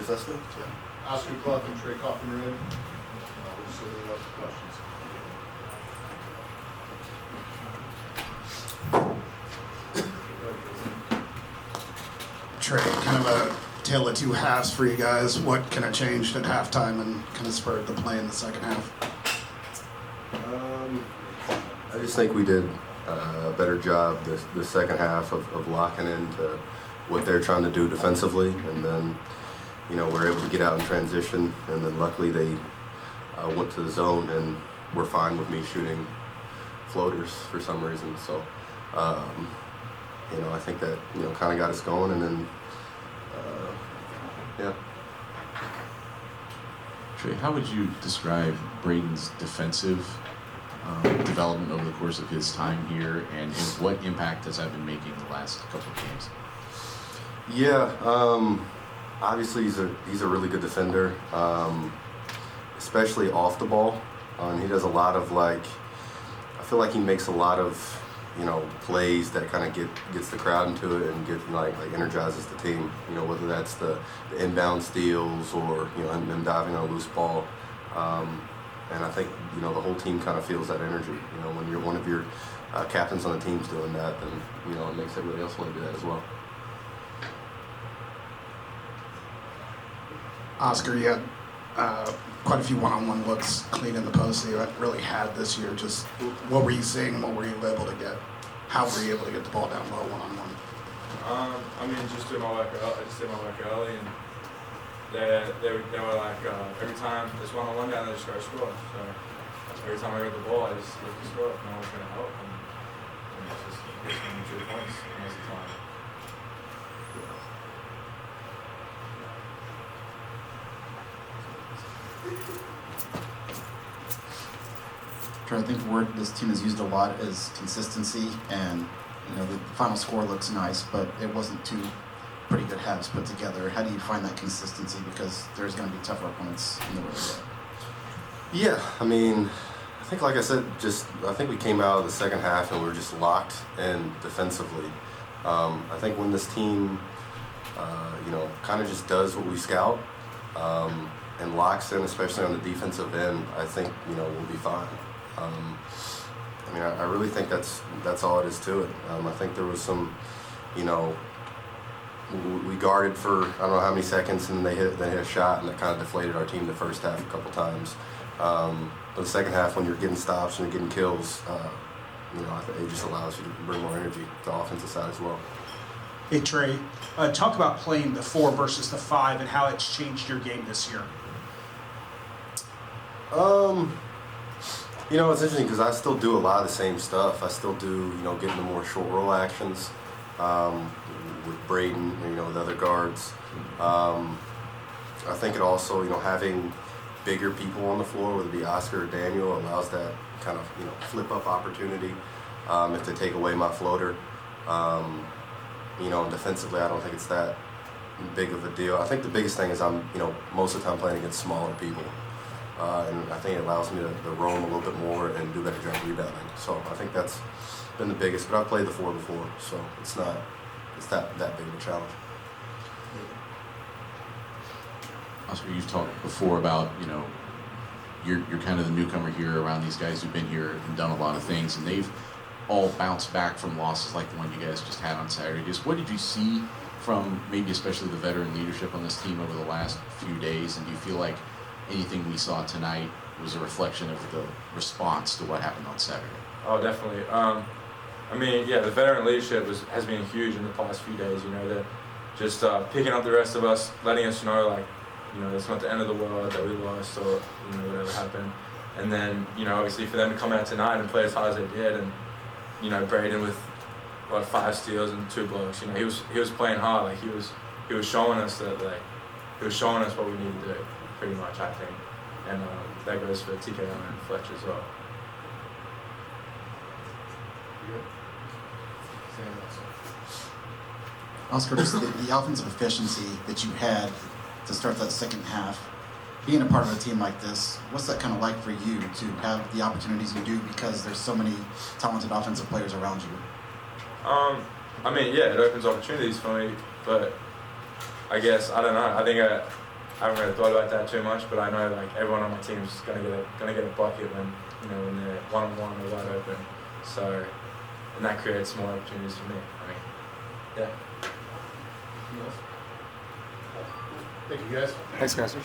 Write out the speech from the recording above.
assessment. Yeah. Oscar Cluff and Trey Kaufman-Renn. We'll just open it up for questions. Trey, kind of a tale of two halves for you guys. What kind of changed at halftime and kind of spurred the play in the second half? I just think we did a better job the second half of locking into what they're trying to do defensively, and then we're able to get out in transition, and then luckily they went to the zone and were fine with me shooting floaters for some reason. So I think that kind of got us going, and then yeah. Trey, how would you describe Braden's defensive development over the course of his time here, and what impact has that been making the last couple of games? Yeah, obviously he's a really good defender, especially off the ball. He does a lot of I feel like he makes a lot of plays that kind of gets the crowd into it and get energizes the team. Whether that's the inbound steals or him diving on a loose ball. And I think the whole team kind of feels that energy. When you're one of your captains on the team's doing that, then it makes everybody else want to do that as well. Oscar, you had quite a few one-on-one looks clean in the post that you haven't really had this year. Just what were you seeing and what were you able to get? How were you able to get the ball down low one-on-one? Just doing my work early. I just did my work early, and they were like, every time there's one-on-one down, they just go score. So every time I got the ball, I just look to score. No one's going to help, and it's just getting 2 points most of the time. Trey, I think the word this team has used a lot is consistency, and the final score looks nice, but it wasn't two pretty good halves put together. How do you find that consistency? Because there's going to be tougher opponents in the road. Yeah, I think like I said, I think we came out of the second half and we were just locked in defensively. I think when this team, kind of just does what we scout and locks in, especially on the defensive end, I think we'll be fine. I really think that's all it is to it. I think there was some, we guarded for I don't know how many seconds, and they hit a shot, and that kind of deflated our team the first half a couple times. But the second half, when you're getting stops and you're getting kills, I think it just allows you to bring more energy to the offensive side as well. Hey Trey, talk about playing the 4 versus the 5 and how it's changed your game this year. It's interesting because I still do a lot of the same stuff. I still do, getting the more short roll actions with Braden, with other guards. I think it also, having bigger people on the floor, whether it be Oscar or Daniel, allows that kind of, flip up opportunity if they take away my floater. And defensively, I don't think it's that big of a deal. I think the biggest thing is I'm, most of the time playing against smaller people. And I think it allows me to roam a little bit more and do a better job rebounding. So I think that's been the biggest. But I've played the 4 before, so it's that big of a challenge. Oscar, you've talked before about, you're kind of the newcomer here around these guys who've been here and done a lot of things, and they've all bounced back from losses like the one you guys just had on Saturday. Just what did you see from maybe especially the veteran leadership on this team over the last few days, and do you feel like anything we saw tonight was a reflection of the response to what happened on Saturday? Oh, definitely. The veteran leadership has been huge in the past few days. That just picking up the rest of us, letting us know, it's not the end of the world that we lost or whatever happened. And then obviously for them to come out tonight and play as hard as they did, and Braden with 5 steals and 2 blocks. He was playing hard. He was showing us that he was showing us what we need to do. Pretty much, I think, and that goes for TKO and Fletcher as well. Oscar, just the offensive efficiency that you had to start that second half, being a part of a team like this, what's that kind of like for you to have the opportunities you do because there's so many talented offensive players around you? It opens opportunities for me, but I guess, I don't know, I think I haven't really thought about that too much, but I know like everyone on my team is gonna get a bucket when when they're 1-on-1 or wide open. So, and that creates more opportunities for me. I mean, yeah. Anything else? Thank you, guys. Thanks, guys.